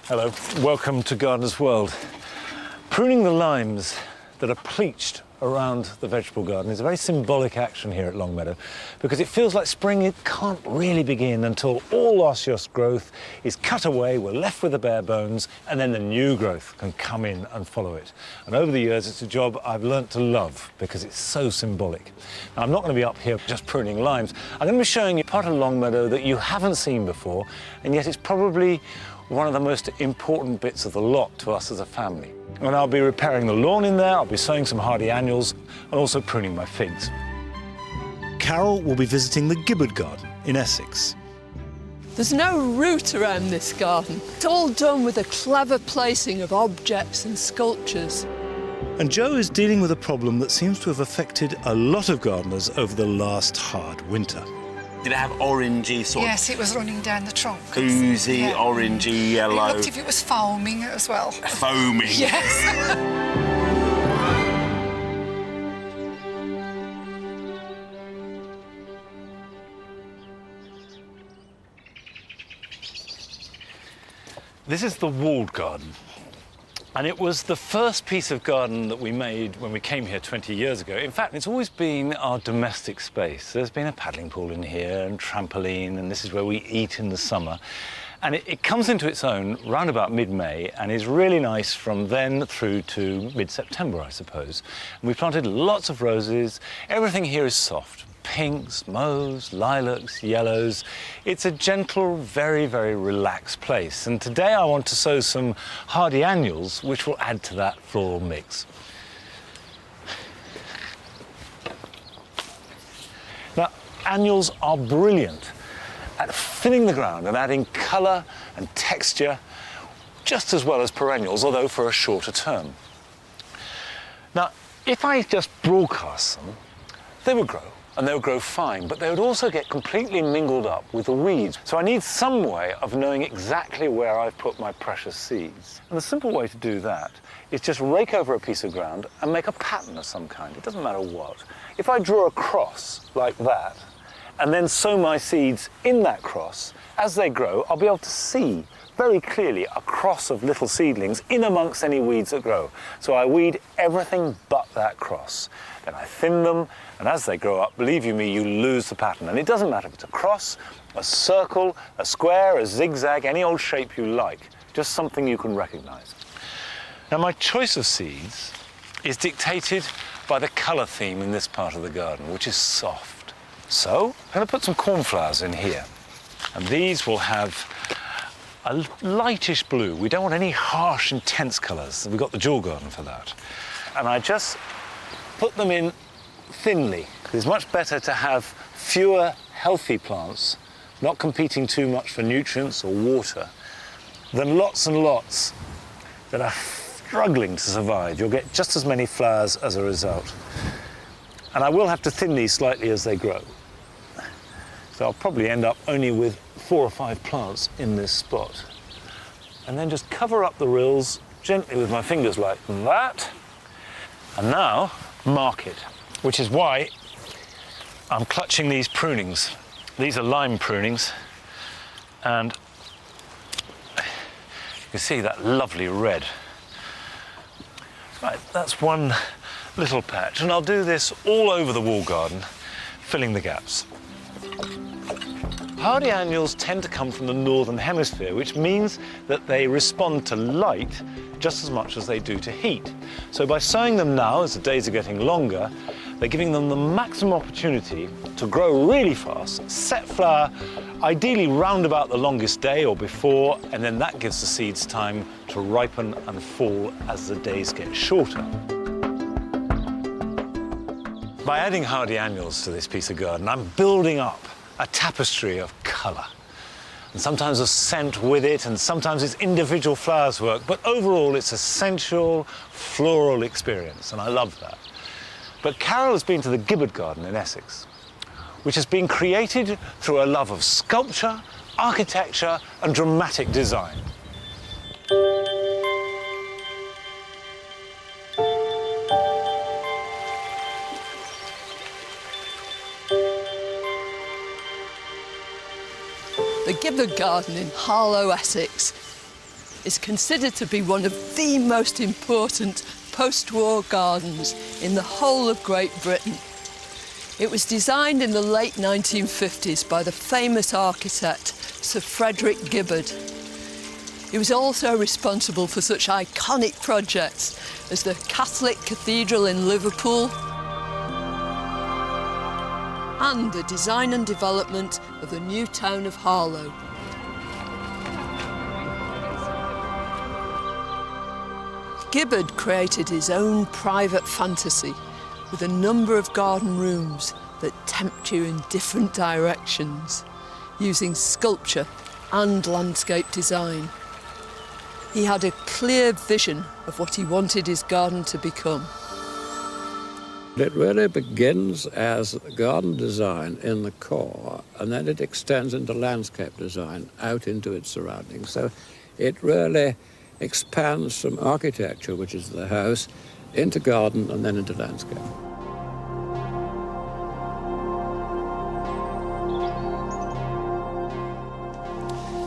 Hello, welcome to Gardener's World. Pruning the limes that are pleached around the vegetable garden is a very symbolic action here at Longmeadow because it feels like spring it can't really begin until all osseous growth is cut away, we're left with the bare bones, and then the new growth can come in and follow it. And over the years it's a job I've learnt to love because it's so symbolic. Now, I'm not going to be up here just pruning limes. I'm going to be showing you part of Longmeadow that you haven't seen before, and yet it's probably one of the most important bits of the lot to us as a family. And I'll be repairing the lawn in there, I'll be sowing some hardy annuals, and also pruning my figs. Carol will be visiting the Gibberd garden in Essex. There's no root around this garden. It's all done with a clever placing of objects and sculptures. And Joe is dealing with a problem that seems to have affected a lot of gardeners over the last hard winter. Did it have orangey sort of? Yes, it was running down the trunk. Oozy, yeah. Orangey, yellow. It looked as if it was foaming as well. Foaming? Yes. This is the walled garden. And it was the first piece of garden that we made when we came here 20 years ago. In fact, it's always been our domestic space. There's been a paddling pool in here and trampoline, and this is where we eat in the summer. And it comes into its own round about mid-May and is really nice from then through to mid-September, I suppose. And we planted lots of roses. Everything here is soft. Pinks, mauves, lilacs, yellows. It's a gentle, very, very relaxed place. And today I want to sow some hardy annuals, which will add to that floral mix. Now, annuals are brilliant at thinning the ground and adding colour and texture just as well as perennials, although for a shorter term. Now, if I just broadcast them, they would grow. And they would grow fine, but they would also get completely mingled up with the weeds. So I need some way of knowing exactly where I've put my precious seeds. And the simple way to do that is just rake over a piece of ground and make a pattern of some kind. It doesn't matter what. If I draw a cross like that, and then sow my seeds in that cross, as they grow, I'll be able to see very clearly a cross of little seedlings in amongst any weeds that grow. So I weed everything but that cross. Then I thin them, and as they grow up, believe you me, you lose the pattern. And it doesn't matter if it's a cross, a circle, a square, a zigzag, any old shape you like, just something you can recognize. Now, my choice of seeds is dictated by the color theme in this part of the garden, which is soft. So I'm going to put some cornflowers in here, and these will have a lightish blue. We don't want any harsh, intense colors. We've got the jewel garden for that. And I just put them in thinly. It's much better to have fewer healthy plants, not competing too much for nutrients or water, than lots and lots that are struggling to survive. You'll get just as many flowers as a result. And I will have to thin these slightly as they grow. So I'll probably end up only with 4 or 5 plants in this spot. And then just cover up the rills gently with my fingers like that. And now, mark it, which is why I'm clutching these prunings. These are lime prunings, and you can see that lovely red. Right, that's one little patch, and I'll do this all over the wall garden, filling the gaps. Hardy annuals tend to come from the northern hemisphere, which means that they respond to light just as much as they do to heat. So by sowing them now, as the days are getting longer, they're giving them the maximum opportunity to grow really fast, set flower, ideally round about the longest day or before, and then that gives the seeds time to ripen and fall as the days get shorter. By adding hardy annuals to this piece of garden, I'm building up a tapestry of colour. And sometimes a scent with it, and sometimes it's individual flowers work, but overall it's a sensual, floral experience, and I love that. But Carol has been to the Gibberd garden in Essex, which has been created through a love of sculpture, architecture, and dramatic design. The Gibberd garden in Harlow, Essex. is considered to be one of the most important post-war gardens in the whole of Great Britain. It was designed in the late 1950s by the famous architect Sir Frederick Gibberd. He was also responsible for such iconic projects as the Catholic Cathedral in Liverpool and the design and development of the new town of Harlow. Gibberd created his own private fantasy with a number of garden rooms that tempt you in different directions, using sculpture and landscape design. He had a clear vision of what he wanted his garden to become. It really begins as garden design in the core, and then it extends into landscape design out into its surroundings. So it really expands from architecture, which is the house, into garden and then into landscape.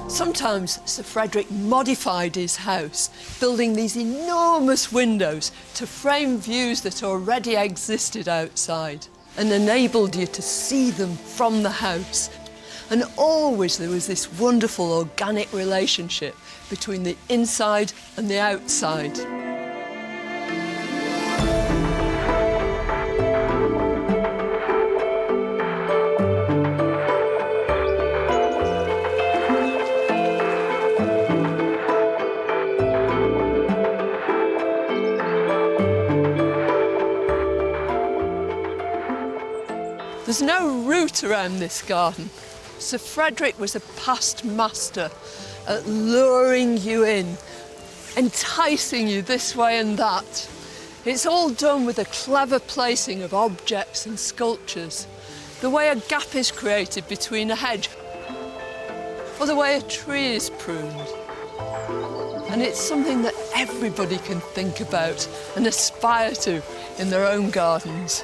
Sometimes Sir Frederick modified his house, building these enormous windows to frame views that already existed outside and enabled you to see them from the house. And always there was this wonderful organic relationship between the inside and the outside. There's no route around this garden. Sir Frederick was a past master at luring you in, enticing you this way and that. It's all done with a clever placing of objects and sculptures, the way a gap is created between a hedge, or the way a tree is pruned. And it's something that everybody can think about and aspire to in their own gardens.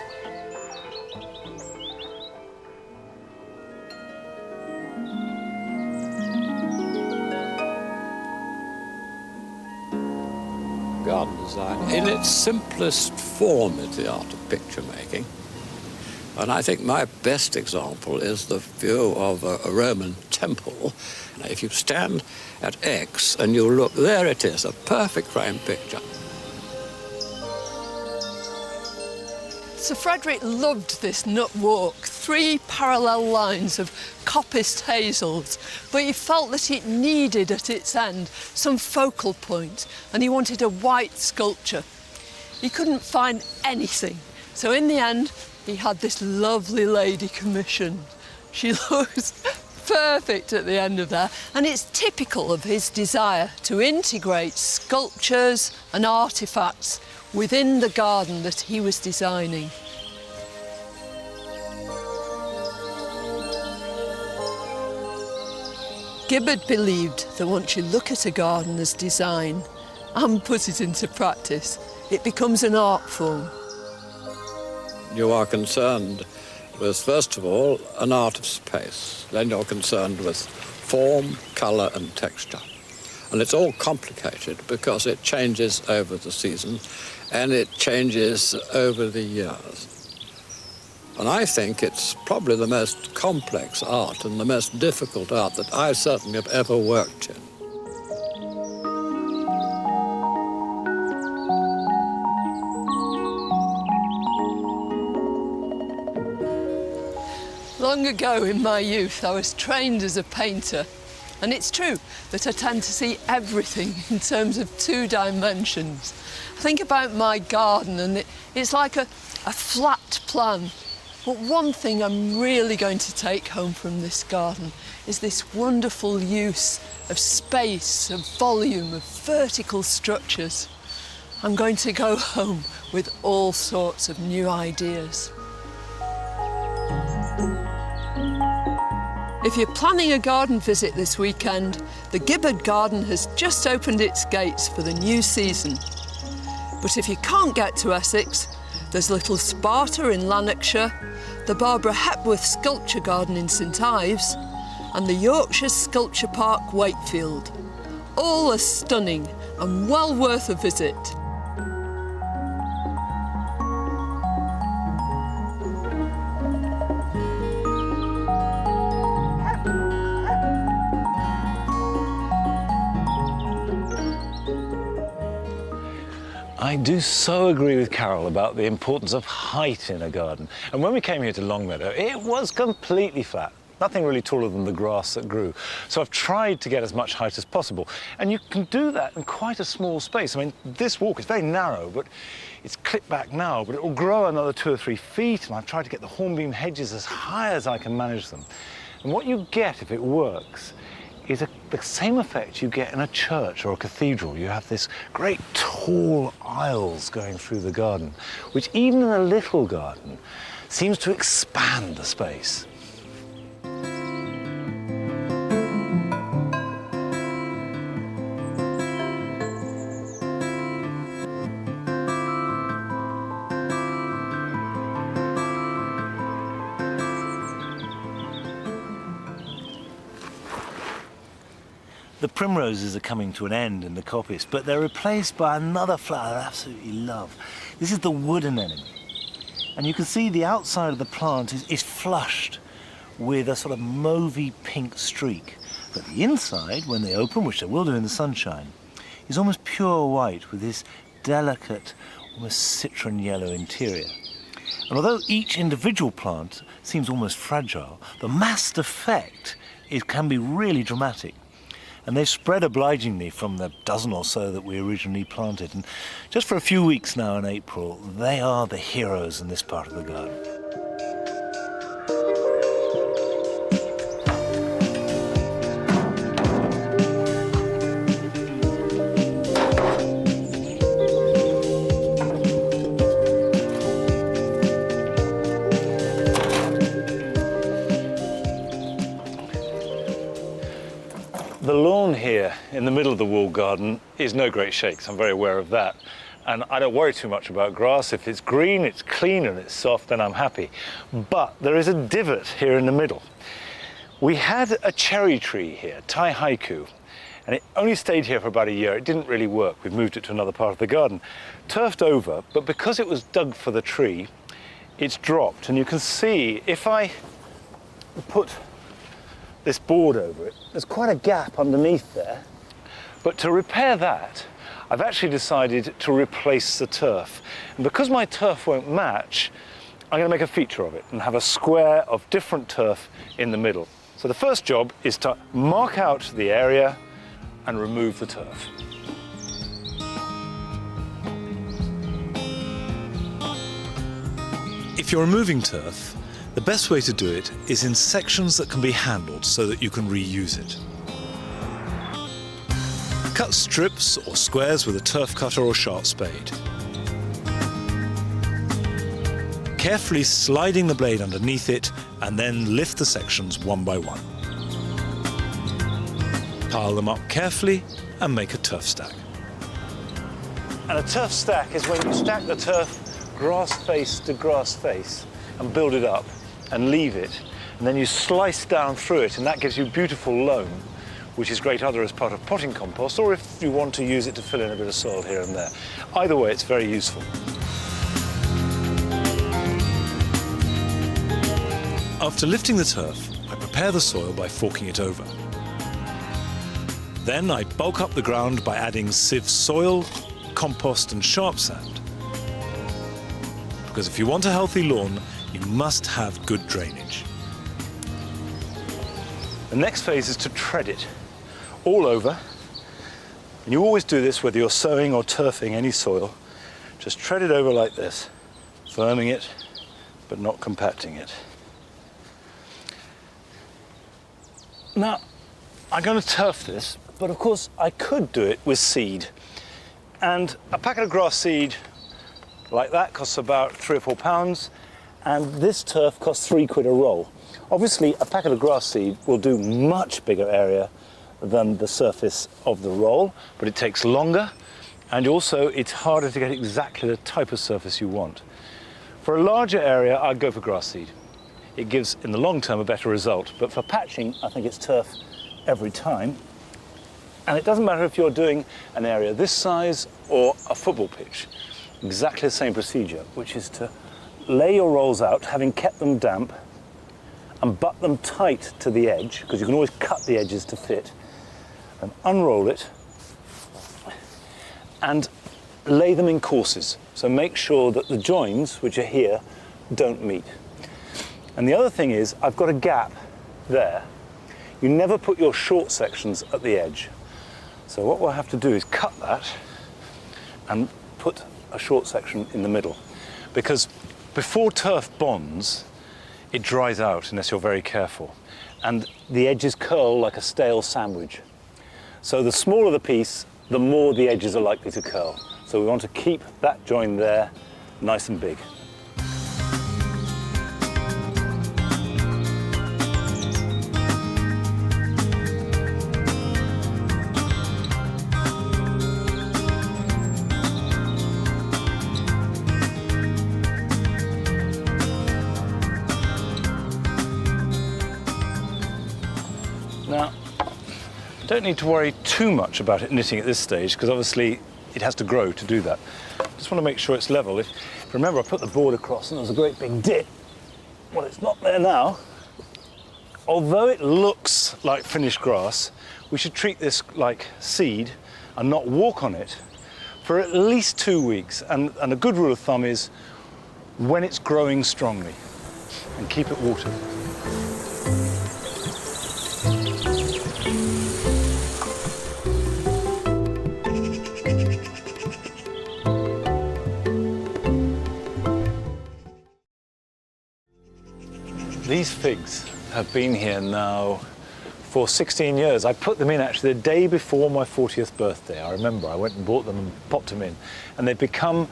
Garden design, in its simplest form, is the art of picture making. And I think my best example is the view of a Roman temple. If you stand at X and you look, there it is, a perfect frame picture. Sir Frederick loved this nut walk, 3 parallel lines of coppiced hazels, but he felt that it needed at its end some focal point, and he wanted a white sculpture. He couldn't find anything, so in the end he had this lovely lady commissioned. She looks perfect at the end of there, and it's typical of his desire to integrate sculptures and artefacts within the garden that he was designing. Gibberd believed that once you look at a garden as design and put it into practice, it becomes an art form. You are concerned with, first of all, an art of space. Then you're concerned with form, colour and texture. And it's all complicated because it changes over the season and it changes over the years. And I think it's probably the most complex art and the most difficult art that I certainly have ever worked in. Long ago in my youth, I was trained as a painter. And it's true that I tend to see everything in terms of 2 dimensions. I think about my garden and it's like a flat plan. But one thing I'm really going to take home from this garden is this wonderful use of space, of volume, of vertical structures. I'm going to go home with all sorts of new ideas. If you're planning a garden visit this weekend, the Gibberd garden has just opened its gates for the new season. But if you can't get to Essex, there's Little Sparta in Lanarkshire, the Barbara Hepworth Sculpture Garden in St Ives, and the Yorkshire Sculpture Park, Wakefield. all are stunning and well worth a visit. I do so agree with Carol about the importance of height in a garden. And when we came here to Longmeadow, it was completely flat. Nothing really taller than the grass that grew. So I've tried to get as much height as possible. And you can do that in quite a small space. I mean, this walk is very narrow, but it's clipped back now, but it will grow another 2 or 3 feet. And I've tried to get the hornbeam hedges as high as I can manage them. And what you get, if it works, is the same effect you get in a church or a cathedral. You have this great tall aisles going through the garden, which even in a little garden seems to expand the space. The primroses are coming to an end in the coppice, but they're replaced by another flower I absolutely love. This is the wooden anemone. And you can see the outside of the plant is flushed with a sort of mauvey pink streak. But the inside, when they open, which they will do in the sunshine, is almost pure white with this delicate, almost citron yellow interior. And although each individual plant seems almost fragile, the massed effect can be really dramatic. And they've spread obligingly from the dozen or so that we originally planted. And just for a few weeks now in April, they are the heroes in this part of the garden. The lawn here in the middle of the walled garden is no great shakes. I'm very aware of that. And I don't worry too much about grass. If it's green, it's clean and it's soft, then I'm happy. But there is a divot here in the middle. We had a cherry tree here, Tai Haiku, and it only stayed here for about a year. It didn't really work. We've moved it to another part of the garden. Turfed over, but because it was dug for the tree, it's dropped. And you can see, if I put this board over it, there's quite a gap underneath there. But to repair that, I've actually decided to replace the turf. And because my turf won't match, I'm going to make a feature of it and have a square of different turf in the middle. So the first job is to mark out the area and remove the turf. If you're removing turf, the best way to do it is in sections that can be handled so that you can reuse it. Cut strips or squares with a turf cutter or sharp spade. Carefully sliding the blade underneath it and then lift the sections one by one. Pile them up carefully and make a turf stack. And a turf stack is when you stack the turf grass face to grass face and build it up and leave it, and then you slice down through it, and that gives you beautiful loam, which is great either as part of potting compost or if you want to use it to fill in a bit of soil here and there. Either way, it's very useful. After lifting the turf, I prepare the soil by forking it over. Then I bulk up the ground by adding sieved soil, compost and sharp sand. Because if you want a healthy lawn, you must have good drainage. The next phase is to tread it all over. And you always do this whether you're sowing or turfing any soil. Just tread it over like this, firming it, but not compacting it. Now, I'm going to turf this, but of course I could do it with seed. And a packet of grass seed like that costs about £3 or £4. And this turf costs £3 a roll. Obviously, a packet of grass seed will do much bigger area than the surface of the roll, but it takes longer, and also it's harder to get exactly the type of surface you want. For a larger area, I'd go for grass seed. It gives, in the long term, a better result, but for patching, I think it's turf every time. And it doesn't matter if you're doing an area this size or a football pitch, exactly the same procedure, which is to lay your rolls out, having kept them damp, and butt them tight to the edge, because you can always cut the edges to fit, and unroll it, and lay them in courses. So make sure that the joins, which are here, don't meet. And the other thing is, I've got a gap there. You never put your short sections at the edge. So what we'll have to do is cut that and put a short section in the middle. Because before turf bonds, it dries out unless you're very careful. And the edges curl like a stale sandwich. So the smaller the piece, the more the edges are likely to curl. So we want to keep that join there nice and big. Now, don't need to worry too much about it knitting at this stage, because obviously it has to grow to do that. Just want to make sure it's level. If remember, I put the board across and there was a great big dip. Well, it's not there now. Although it looks like finished grass, we should treat this like seed and not walk on it for at least 2 weeks. And a good rule of thumb is when it's growing strongly, and keep it watered. These figs have been here now for 16 years. I put them in actually the day before my 40th birthday. I remember I went and bought them and popped them in. And they've become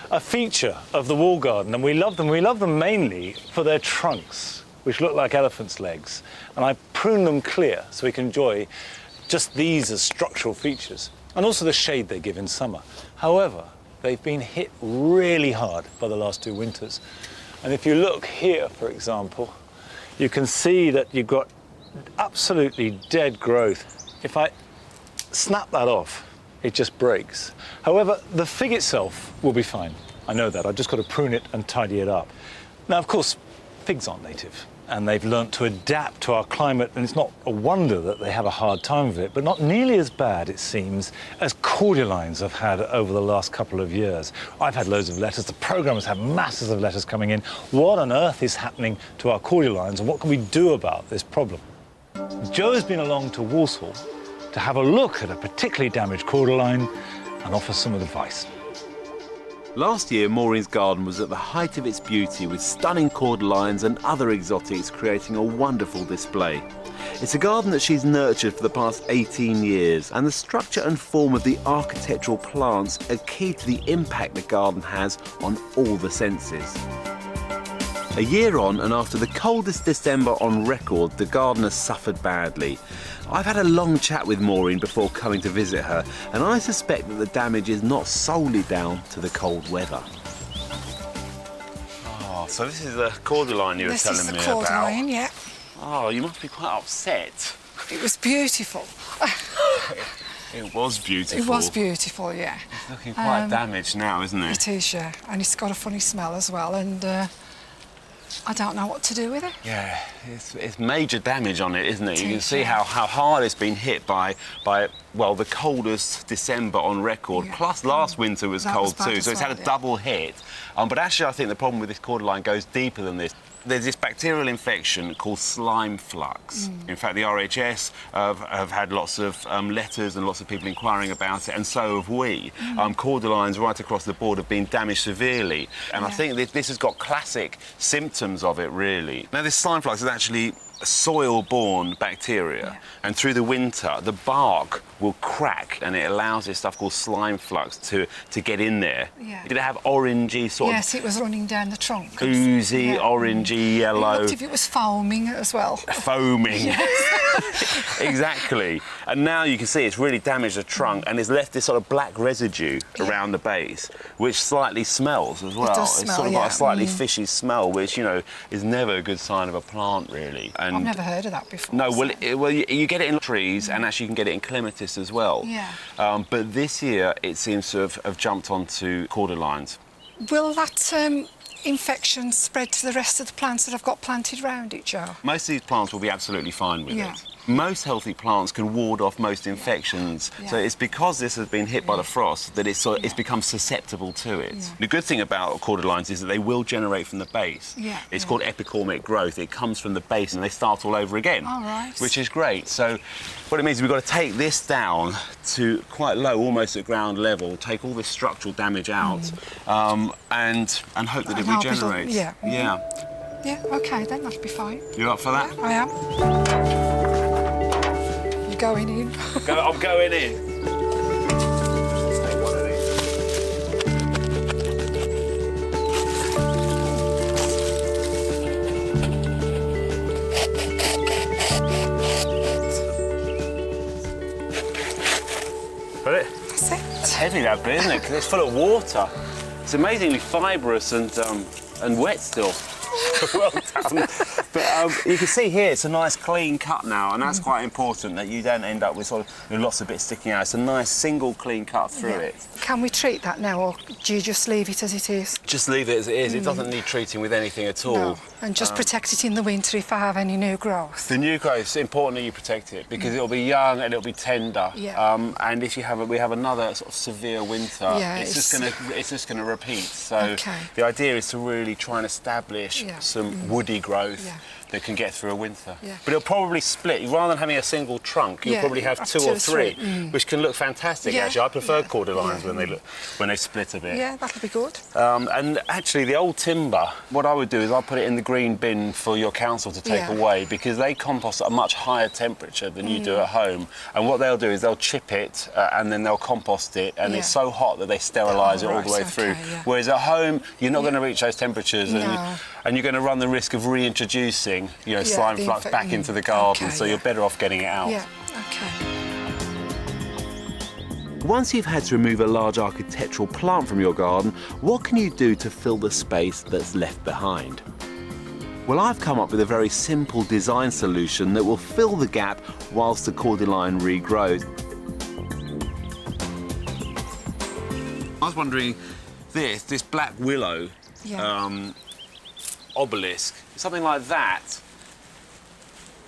a feature of the wall garden, and we love them. We love them mainly for their trunks, which look like elephants' legs. And I prune them clear so we can enjoy just these as structural features, and also the shade they give in summer. However, they've been hit really hard by the last 2 winters. And if you look here, for example, you can see that you've got absolutely dead growth. If I snap that off, it just breaks. However, the fig itself will be fine. I know that. I've just got to prune it and tidy it up. Now, of course, figs aren't native, and they've learnt to adapt to our climate, and it's not a wonder that they have a hard time of it, but not nearly as bad, it seems, as cordylines have had over the last couple of years. I've had loads of letters. The programme has had masses of letters coming in. What on earth is happening to our cordylines, and what can we do about this problem? Joe has been along to Walsall to have a look at a particularly damaged cordyline and offer some advice. Last year, Maureen's garden was at the height of its beauty, with stunning cordylines and other exotics creating a wonderful display. It's a garden that she's nurtured for the past 18 years, and the structure and form of the architectural plants are key to the impact the garden has on all the senses. A year on, and after the coldest December on record, the garden has suffered badly. I've had a long chat with Maureen before coming to visit her, and I suspect that the damage is not solely down to the cold weather. Oh, so this is the cordyline you were telling me about? This is the cordyline, yeah. Oh, you must be quite upset. It was beautiful. It was beautiful. It was beautiful, yeah. It's looking quite damaged now, isn't it? It is, yeah. And it's got a funny smell as well, and I don't know what to do with it. Yeah, it's major damage on it, isn't it? You can see yeah. how hard it's been hit by well, the coldest December on record, Yeah. plus last winter was That cold was bad too, as so it's well, had a yeah. double hit. But actually, I think the problem with this cordyline goes deeper than this. There's this bacterial infection called slime flux. In fact, the RHS have had lots of letters and lots of people inquiring about it, and so have we. Cordylines right across the board have been damaged severely, and I think this has got classic symptoms of it, really. Now, this slime flux is actually soil-borne bacteria, and through the winter the bark will crack, and it allows this stuff called slime flux to get in there. Yeah. Did it have orangey sort Yes, it was running down the trunk. of oozy, Yeah. orangey, yellow? It looked if it was foaming as well. Foaming. Exactly. And now you can see it's really damaged the trunk, and it's left this sort of black residue around the base, which slightly smells as well. does It's smell, sort of got yeah. a slightly fishy smell, which, you know, is never a good sign of a plant, really. And I've never heard of that before. no, so. well, you get it in trees, and actually you can get it in clematis as well. Yeah. But this year it seems to have jumped onto cordylines. Will that infection spread to the rest of the plants that I've got planted round it, Joe? Most of these plants will be absolutely fine with Yeah. it. Most healthy plants can ward off most infections. Yeah. So it's because this has been hit by the frost that it's become susceptible to it. Yeah. The good thing about cordylines is that they will generate from the base. Yeah, It's yeah. called epicormic growth. It comes from the base and they start all over again. All right. Which is great. So what it means is we've got to take this down to quite low, almost at ground level, take all this structural damage out, and hope that it And hope it'll- regenerates. yeah. Yeah. Yeah, OK, then that'll be fine. You up for that? I am. You're going in. I'm going in. Let's take one of these. Got it? That's it. It's heavy, that bit, isn't it? Because it's full of water. It's amazingly fibrous and wet still. Well done. But you can see here it's a nice clean cut now, and that's quite important, that you don't end up with sort of lots of bits sticking out. It's a nice single clean cut through it. Can we treat that now, or do you just leave it as it is? Just leave it as it is. It doesn't need treating with anything at all. No. And just protect it in the winter if I have any new growth. The new growth, it's important that you protect it because it'll be young and it'll be tender. Yeah. And if we have another sort of severe winter, Yeah, it's just gonna repeat. So Okay. the idea is to really try and establish Yeah. some woody growth Yeah. that can get through a winter. Yeah. But it'll probably split. Rather than having a single trunk, you'll Yeah, probably have two or three, which can look fantastic. Yeah, Actually, I prefer yeah, cordylines yeah. when they split a bit. Yeah, that'll be good. And actually, the old timber, what I would do is I'd put it in the green bin for your council to take Yeah. away, because they compost at a much higher temperature than you do at home. And what they'll do is they'll chip it and then they'll compost it, and it's Yeah. so hot that they sterilise it all the way right, through. okay, yeah. Whereas at home, you're not going to reach those temperatures, No. and you're going to run the risk of reintroducing, slime the flux infec- back into the garden. okay, so you're yeah. better off getting it out. Yeah, OK. Once you've had to remove a large architectural plant from your garden, what can you do to fill the space that's left behind? Well, I've come up with a very simple design solution that will fill the gap whilst the cordyline regrows. I was wondering, this black willow obelisk, something like that,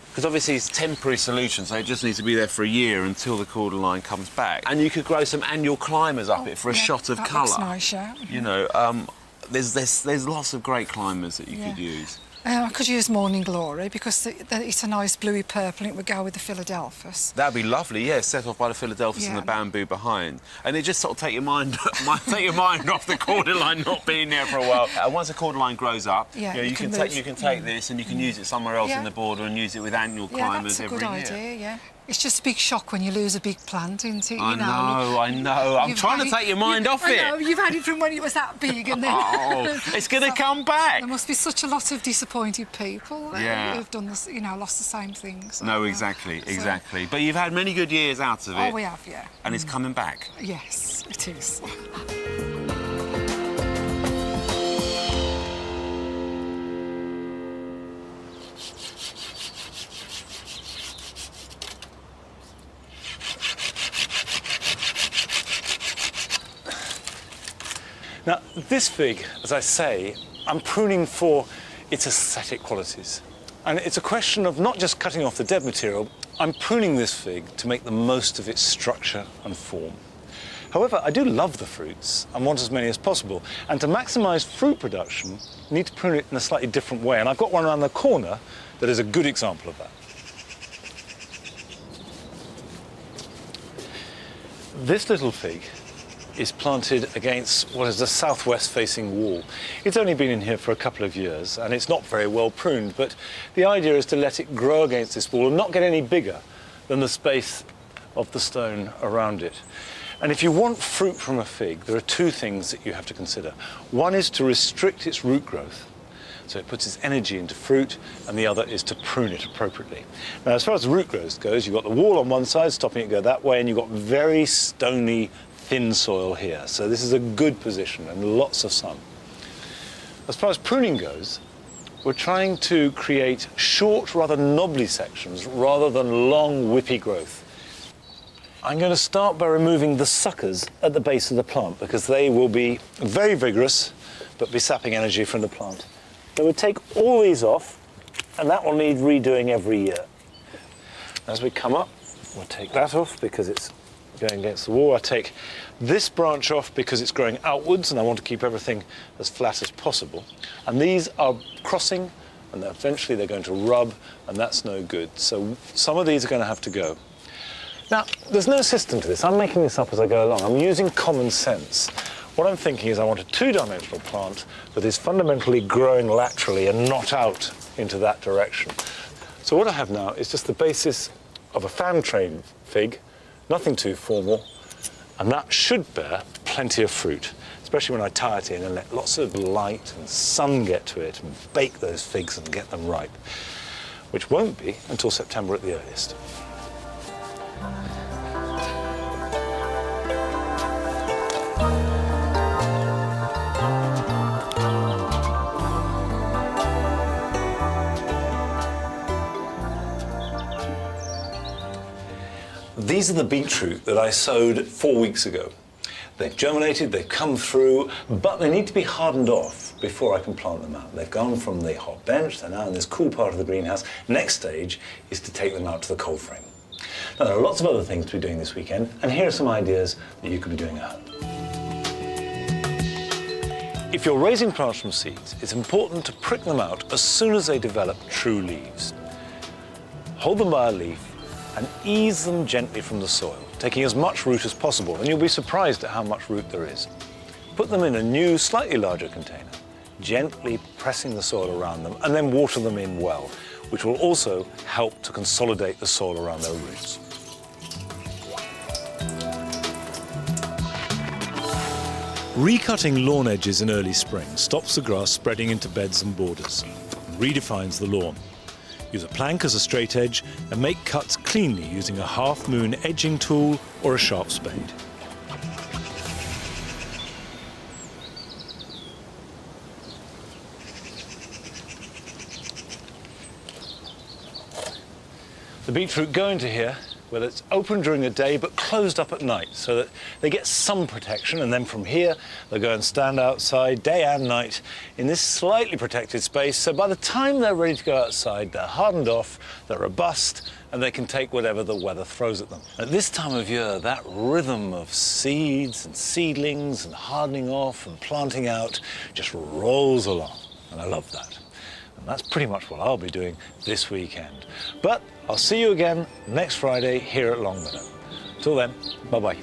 because obviously it's temporary solution, so it just needs to be there for a year until the cordyline comes back. And you could grow some annual climbers up it for a shot of that colour. looks nice, yeah. You know, there's lots of great climbers that you could use. I could use Morning Glory because it's a nice bluey purple and it would go with the Philadelphus. That'd be lovely, yeah, set off by the Philadelphus and Yeah. the bamboo behind. And it just sort of take your mind off the cordyline not being there for a while. And once the cordyline grows up, Yeah, you you can can take this and you can use it somewhere else Yeah. in the border and use it with annual Yeah, climbers that's a every good year. idea, yeah. It's just a big shock when you lose a big plant, isn't it? I know. I'm You've trying to had take your mind off I it. know, you've had it from when it was that big and then... Oh, it's going to come back. There must be such a lot of disappointed people Yeah. who've done this, lost the same things. No, exactly. But you've had many good years out of it. Oh, we have, yeah. And it's coming back. Yes, it is. Now, this fig, as I say, I'm pruning for its aesthetic qualities. And it's a question of not just cutting off the dead material, I'm pruning this fig to make the most of its structure and form. However, I do love the fruits and want as many as possible. And to maximise fruit production, you need to prune it in a slightly different way. And I've got one around the corner that is a good example of that. This little fig is planted against what is a southwest-facing wall. It's only been in here for a couple of years, and it's not very well pruned, but the idea is to let it grow against this wall and not get any bigger than the space of the stone around it. And if you want fruit from a fig, there are two things that you have to consider. One is to restrict its root growth, so it puts its energy into fruit, and the other is to prune it appropriately. Now, as far as root growth goes, you've got the wall on one side, stopping it go that way, and you've got very stony, thin soil here. So this is a good position and lots of sun. As far as pruning goes, we're trying to create short, rather knobbly sections rather than long, whippy growth. I'm going to start by removing the suckers at the base of the plant because they will be very vigorous but be sapping energy from the plant. So we'll take all these off, and that will need redoing every year. As we come up, we'll take that off because it's going against the wall. I take this branch off because it's growing outwards and I want to keep everything as flat as possible. And these are crossing and eventually they're going to rub, and that's no good. So some of these are going to have to go. Now, there's no system to this. I'm making this up as I go along. I'm using common sense. What I'm thinking is I want a two-dimensional plant that is fundamentally growing laterally and not out into that direction. So what I have now is just the basis of a fan train fig, nothing too formal, and that should bear plenty of fruit, especially when I tie it in and let lots of light and sun get to it and bake those figs and get them ripe, which won't be until September at the earliest. These are the beetroot that I sowed 4 weeks ago. They've germinated, they've come through, but they need to be hardened off before I can plant them out. They've gone from the hot bench, they're now in this cool part of the greenhouse. Next stage is to take them out to the cold frame. Now, there are lots of other things to be doing this weekend, and here are some ideas that you could be doing at home. If you're raising plants from seeds, it's important to prick them out as soon as they develop true leaves. Hold them by a leaf and ease them gently from the soil, taking as much root as possible, and you'll be surprised at how much root there is. Put them in a new, slightly larger container, gently pressing the soil around them, and then water them in well, which will also help to consolidate the soil around their roots. Recutting lawn edges in early spring stops the grass spreading into beds and borders, and redefines the lawn. Use a plank as a straight edge and make cuts cleanly using a half-moon edging tool or a sharp spade. The beetroot go into here, where it's open during the day but closed up at night so that they get some protection, and then from here they'll go and stand outside day and night in this slightly protected space, so by the time they're ready to go outside they're hardened off, they're robust, and they can take whatever the weather throws at them. At this time of year, that rhythm of seeds and seedlings and hardening off and planting out just rolls along, and I love that. And that's pretty much what I'll be doing this weekend. But I'll see you again next Friday here at Longmeadow. Till then, bye-bye.